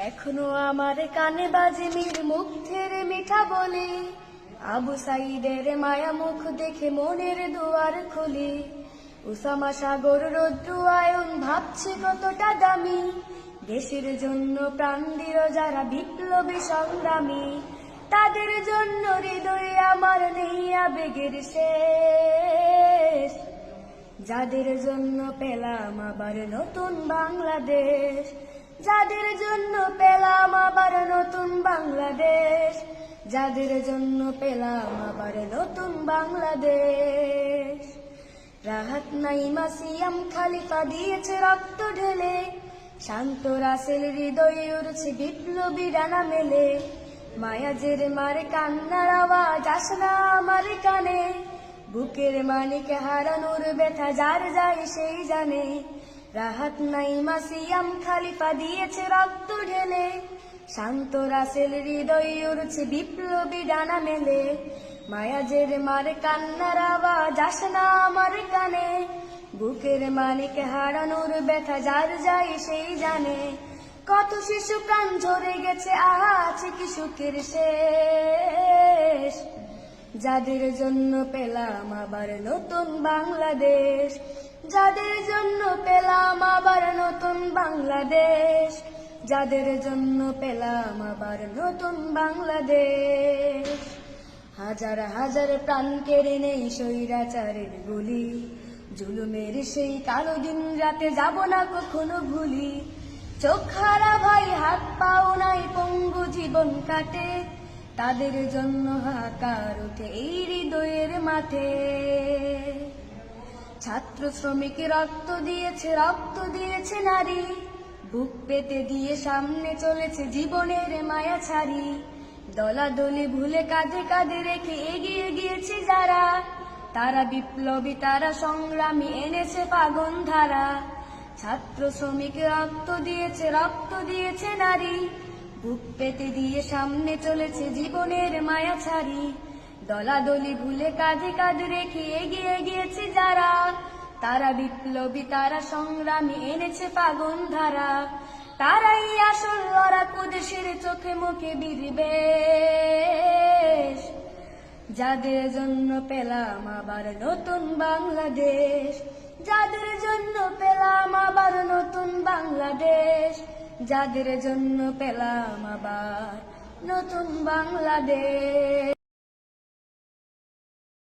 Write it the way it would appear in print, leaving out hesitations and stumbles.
এখনো আমার কানে বাজে মীর মুগ্ধের মিঠা বলে, আবু সাইদের মায়া মুখ দেখে মনের দুয়ার খুলে। উসামা সাগর রৌদ্র আয়ন ভাবছে কতটা দামি, দেশের জন্য প্রাণ দিল যারা বিপ্লবী সংগ্রামী। তাদের জন্য হৃদয়ে আমার নেই আবেগের শেষ, যাদের জন্য পেলাম আবার নতুন বাংলাদেশ, যাদের জন্য পেলাম আবার নতুন বাংলাদেশ, যাদের জন্য পেলাম আবার নতুন বাংলাদেশ। রাহাত নাইমা সিয়াম খালিফা দিয়েছে রক্ত ঢেলে, শান্ত রাসেল হৃদয়ে উড়ছে বিপ্লবী ডানা মেলে। মায়াজের মারে কান্নার আওয়াজ আসনা আমার কানে, বুকের মানিক হারানোর ব্যথা যার যায় সেই জানে। রাহাত নাইমা সিয়াম খালিফা দিয়েছে রক্ত ঢেলে, শান্ত রাসেল হৃদয় উড়ছে বিপ্লবী ডানা মেলে। মায়াজের মারে কান্নার আওয়াজ আসনা আমার কানে, বুকের মানিক হারানোর ব্যথা যার যায় সেই জানে। কত শিশু প্রাণ ঝরে গেছে, আহা আছে কি সুখের শেষ, যাদের জন্য পেলাম আবার নতুন বাংলাদেশ, যাদের জন্য পেলাম আবার নতুন বাংলাদেশ, যাদের জন্য পেলাম আবার নতুন বাংলাদেশ। হাজার হাজার প্রাণ কেড়ে নেই স্বৈরাচারের গুলি, জুলুমের সেই কালো দিন রাতে যাব না কখনো ভুলি। চোখ হারা ভাই হাত পাও নাই পঙ্গু জীবন কাটে, তাদের জন্য হাহাকার ওঠে এই হৃদয়ের মাঠে। ছাত্র শ্রমিক রক্ত দিয়েছে নারী, বুক পেতে দিয়ে সামনে চলেছে জীবনের মায়া ছাড়ি। দলাদলি ভুলে কাঁধে কাঁধে রেখে এগিয়ে গিয়েছে যারা, তারা বিপ্লবী তারা সংগ্রামী এনেছে ফাগুন ধারা। ছাত্র শ্রমিক রক্ত দিয়েছে নারী, বুক পেতে দিয়ে সামনে চলেছে জীবনের মায়া ছাড়ি। দলাদলি ভুলে কাঁধে কাঁধে রেখে এগিয়ে গিয়েছে যারা, তারা বিপ্লবী তারা সংগ্রামী এনেছে ফাগুন ধারা। তারাই আসল লড়াকু দেশের চোখে মুখে বিদ্বেষ, যাদের জন্য পেলাম আবার নতুন বাংলাদেশ, যাদের জন্য পেলাম আবার নতুন বাংলাদেশ, যাদের জন্য পেলাম আবার নতুন বাংলাদেশ।